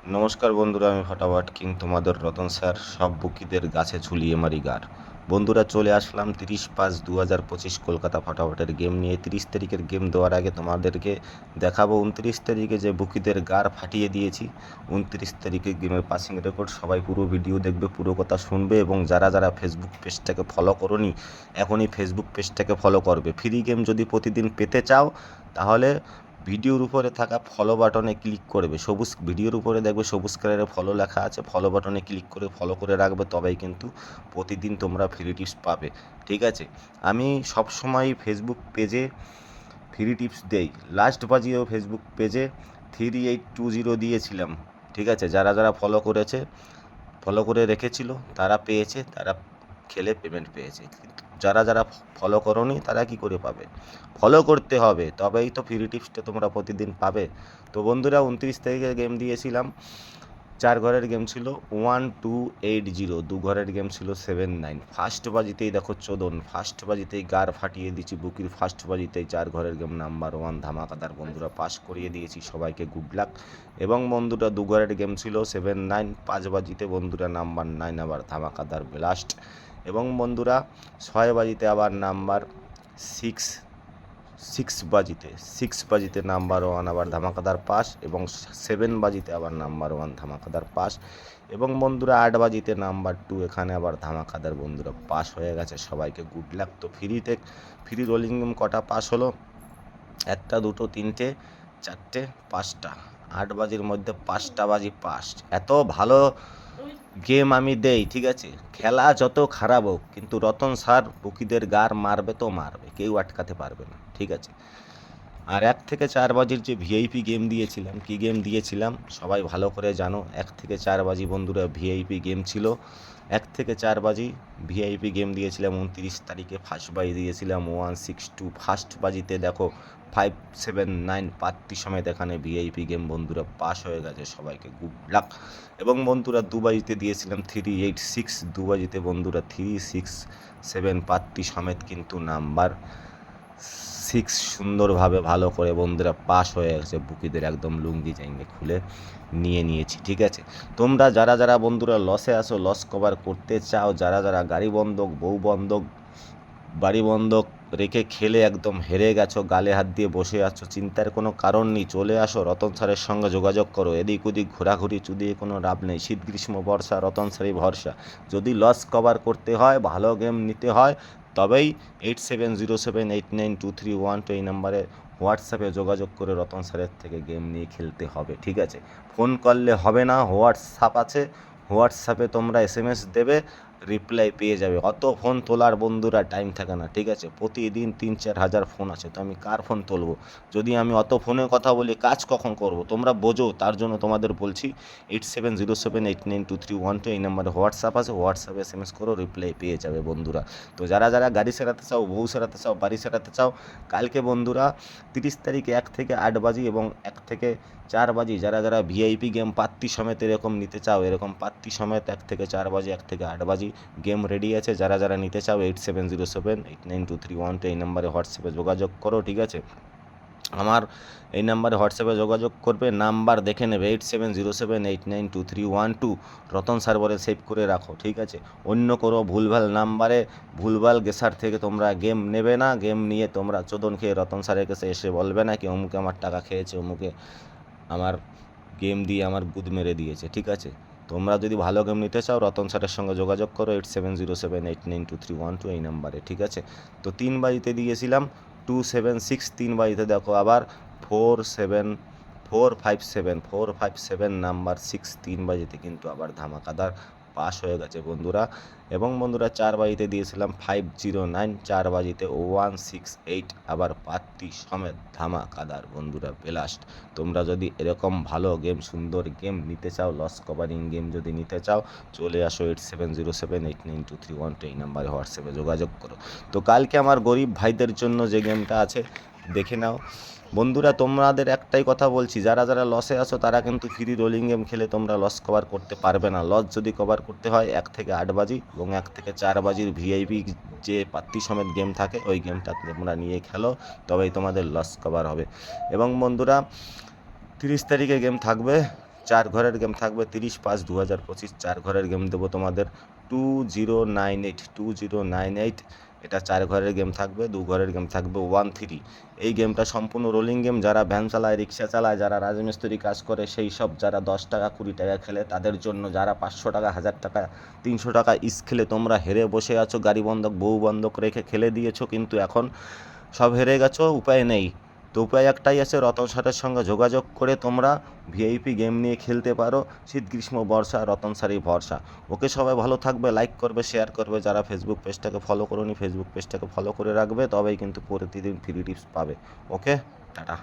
নমস্কার বন্ধুরা, আমি ফাটাফাট কিং তোমাদের রতন স্যার। সব বুকিদের গাছে ঝুলিয়ে মারি গার। বন্ধুরা, চলে আসলাম 30/5/2025 কলকাতা ফাটাফাটের গেম নিয়ে। 30 তারিখের গেম দেওয়ার আগে তোমাদেরকে দেখাবো 29 তারিখে যে বুকিদের গার ফাটিয়ে দিয়েছি। 29 তারিখের গেমের পাসিং রেকর্ড। সবাই পুরো ভিডিও দেখবে, পুরো কথা শুনবে, এবং যারা যারা ফেসবুক পেজটাকে ফলো করোনি এখনই ফেসবুক পেজটাকে ফলো করবে। ফ্রি গেম যদি প্রতিদিন পেতে চাও তাহলে ভিডিওর উপরে থাকা ফলো বাটনে ক্লিক করবে। সবুজ ভিডিওর উপরে দেখবে সবুজ কালারে ফলো লেখা আছে, ফলো বাটনে ক্লিক করে ফলো করে রাখবে, তবেই কিন্তু প্রতিদিন তোমরা ফ্রি টিপস পাবে। ঠিক আছে, আমি সব সময় ফেসবুক পেজে ফ্রি টিপস দেই। লাস্ট বাজিয়েও ফেসবুক পেজে 3820 দিয়েছিলাম। ঠিক আছে, যারা যারা ফলো করে রেখেছিল তারা পেয়েছে, তারা খেলে পেমেন্ট পেয়েছে। কিন্তু যারা যারা ফলো করোনি তারা কি করে পাবে? ফলো করতে হবে, তবেই তো ফ্রি টিপসটা তোমরা প্রতিদিন পাবে। তো বন্ধুরা, 29 তারিখে গেম দিয়েছিলাম। 4 ঘরের গেম ছিল 1280, 2 ঘরের গেম ছিল 79। ফার্স্ট বাজিতেই দেখো চোদন, ফার্স্ট বাজিতেই গার ফাটিয়ে দিচ্ছি বুকির। ফার্স্ট বাজিতেই 4 ঘরের গেম নাম্বার 1 ধামাকাদার বন্ধুরা, পাস করিয়ে দিয়েছি সবাইকে, গুড লাক। এবং বন্ধুরা, 2 ঘরের গেম ছিল 79, 5 বাজিতে বন্ধুরা নাম্বার 9 আবার ধামাকাদার ব্লাস্ট। এবং বন্ধুরা, 6 বাজিতে আবার নাম্বার 6, 6 বাজিতে নাম্বার 1 আবার ধামাকাদার পাস, এবং 7 বাজিতে আবার নাম্বার 1 ধামাকাদার পাস। এবং বন্ধুরা, 8 বাজিতে নাম্বার 2, এখানে আবার ধামাকাদার বন্ধুরা পাস হয়ে গেছে, সবাইকে গুড লাক। তো ফ্রি রোলিং গেম কটা পাস হলো? 1টা, 2টো, 3টে, 4টে, 5টা। 8 বাজির মধ্যে 5টা বাজি পাস। এত ভালো গেম আমি দেই, ঠিক আছে? খেলা যত খারাপ হোক, কিন্তু রতন স্যার বুকিদের গার মারবে তো মারবে, কেউ আটকাতে পারবে না, ঠিক আছে? আর 1 থেকে 4 বাজির যে ভিআইপি গেম দিয়েছিলাম, কী গেম দিয়েছিলাম সবাই ভালো করে জানো। 1 থেকে 4 বাজি বন্ধুরা ভিআইপি গেম ছিল। 1 থেকে 4 বাজি ভিআইপি গেম দিয়েছিলাম 29 তারিখে। ফার্স্ট বাজি দিয়েছিলাম 162। ফার্স্ট বাজিতে দেখো 579 পাত্তি সমেত এখানে ভিআইপি গেম বন্ধুরা পাস হয়ে গেছে, সবাইকে গুড লাক। এবং বন্ধুরা, 2 বাজিতে দিয়েছিলাম 386, 2 বাজিতে বন্ধুরা 367 পাত্তি সমেত কিন্তু নাম্বার 6 সুন্দরভাবে ভালো করে বন্ধুরা পাস হয়ে গেছে। বুকিদের একদম লুঙ্গি জাঙ্গি খুলে নিয়ে নিয়েছি, ঠিক আছে? তোমরা যারা যারা বন্ধুরা লসে আসো, লস কভার করতে চাও, যারা যারা গাড়ি বন্ধক, বউ বন্ধক, বাড়ি বন্ধক রেখে খেলে একদম হেরে গেছো, গালে হাত দিয়ে বসে আছো, চিন্তার কোনো কারণ নেই, চলে আসো রতন স্যারের সঙ্গে যোগাযোগ করো। এদিক ওদিক ঘোরাঘুরি চুদিয়ে কোনো লাভ নেই। শীত গ্রীষ্ম বর্ষা রতন স্যারই ভরসা। যদি লস কভার করতে হয়, ভালো গেম নিতে হয়, তবেই 8707892312 এই নাম্বারে হোয়াটসঅ্যাপে যোগাযোগ করে রতন স্যারের থেকে গেম নিয়ে খেলতে হবে, ঠিক আছে? ফোন করলে হবে না, হোয়াটসঅ্যাপ আছে, হোয়াটসঅ্যাপে তোমরা এসএমএস দেবে, রিপ্লাই পেয়ে যাবে। অত ফোন তোলার বন্ধুরা টাইম থাকে না, ঠিক আছে? প্রতিদিন 3-4 হাজার ফোন আছে, তো আমি কার ফোন তুলবো? যদি আমি অত ফোনে কথা বলি, কাজ কখন করব? তোমরা বোঝো, তার জন্য তোমাদের বলছি 8707892312 এই নাম্বারে হোয়াটসঅ্যাপ আছে, হোয়াটসঅ্যাপে এসএমএস করো, রিপ্লাই পেয়ে যাবে বন্ধুরা। তো যারা যারা গাড়ি সারাতে চাও, বউ সারাতে চাও, বাড়ি সারাতে চাও, কালকে বন্ধুরা 30 তারিখে 1 থেকে 8 বাজি এবং 1 থেকে 4 বাজি যারা যারা ভিআইপি গেম পাত্তি সমেত এরকম নিতে চাও, এরকম পাত্তি সমেত 1 থেকে 4 বাজি, 1 থেকে 8 বাজি গেম রেডি আছে। যারা যারা নিতে চাও 8707892312 এই নাম্বারে হোয়াটসঅ্যাপে যোগাযোগ করো, ঠিক আছে? আমার এই নাম্বারে হোয়াটসঅ্যাপে যোগাযোগ করবে, নাম্বার দেখে নেবে 8707892312, রতন স্যার বলে সেভ করে রাখো, ঠিক আছে? অন্য কোনো ভুলভাল নাম্বারে, ভুলভাল গেসার থেকে তোমরা গেম নেবে না। গেম নিয়ে তোমরা চোদন খেয়ে রতন স্যারের কাছে এসে বলবে না কি অমুকে আমার টাকা খেয়েছে, অমুকে আমার গেম দিয়ে আমার গুদ মেরে দিয়েছে, ঠিক আছে? তোমরা যদি ভালো গেম নিতে চাও, রতন স্যারের সঙ্গে যোগাযোগ করো 8707892312 এই নাম্বারে, ঠিক আছে? তো 3 বাজিতে দিয়েছিলাম 276, 3 বাজিতে দেখো আবার 457 নাম্বার 6, 3 বাজিতে কিন্তু আবার ধামাকাদার পাস হয়ে গেছে বন্ধুরা। এবং বন্ধুরা, 4 বাজিতে দিয়েছিলাম 509, 4 বাজিতে 168 আবার পাত্তি সমেত ধামাকাদার বন্ধুরা ব্লাস্ট। তোমরা যদি এরকম ভালো গেম, সুন্দর গেম নিতে চাও, লস কভারিং গেম যদি নিতে চাও, চলে আসো 8707892312 এই নাম্বারে হোয়াটসঅ্যাপে যোগাযোগ করো। তো কালকে আমার গরিব ভাইদের জন্য যে গেমটা আছে দেখে নাও বন্ধুরা। তোমাদের একটাই কথা বলছি, যারা যারা লসে আসো তারা কিন্তু ফ্রি রোলিং গেম খেলে তোমরা লস কভার করতে পারবে না। লস যদি কভার করতে হয় 1 থেকে 8 বাজি এবং 1 থেকে 4 বাজির ভিআইপি যে পাত্তি সমেত গেম থাকে, ওই গেমটা তোমরা নিয়ে খেলো, তবেই তোমাদের লস কভার হবে। এবং বন্ধুরা, 30 তারিখে গেম থাকবে, 4 ঘরের গেম থাকবে 30/5/2025। 4 ঘরের গেম দেবো তোমাদের 2098 এটা 4 ঘরের গেম থাকবে। 2 ঘরের গেম থাকবে 13। এই গেমটা সম্পূর্ণ রোলিং গেম। যারা ভ্যান চালায়, রিক্সা চালায়, যারা রাজমিস্ত্রি কাজ করে, সেই সব যারা 10 টাকা 20 টাকা খেলে তাদের জন্য, যারা 500 টাকা 1000 টাকা 300 টাকা ইস খেলে তোমরা হেরে বসে আছো, গাড়ি বন্ধক বউ বন্ধক রেখে খেলে দিয়েছো, কিন্তু এখন সব হেরে গেছো, উপায় নেই। তো উপায় একটাই আছে, রতন স্যারের সঙ্গে যোগাযোগ করে তোমরা ভিআইপি গেম নিয়ে খেলতে পারো। শীত গ্রীষ্ম বর্ষা রতন স্যারই ভরসা। ওকে, সবাই ভালো থাকবে, লাইক করবে, শেয়ার করবে। যারা ফেসবুক পেজটাকে ফলো করোনি, ফেসবুক পেজটাকে ফলো করে রাখবে, তবেই কিন্তু প্রতিদিন ফ্রি টিপস পাবে। ওকে, টাটা।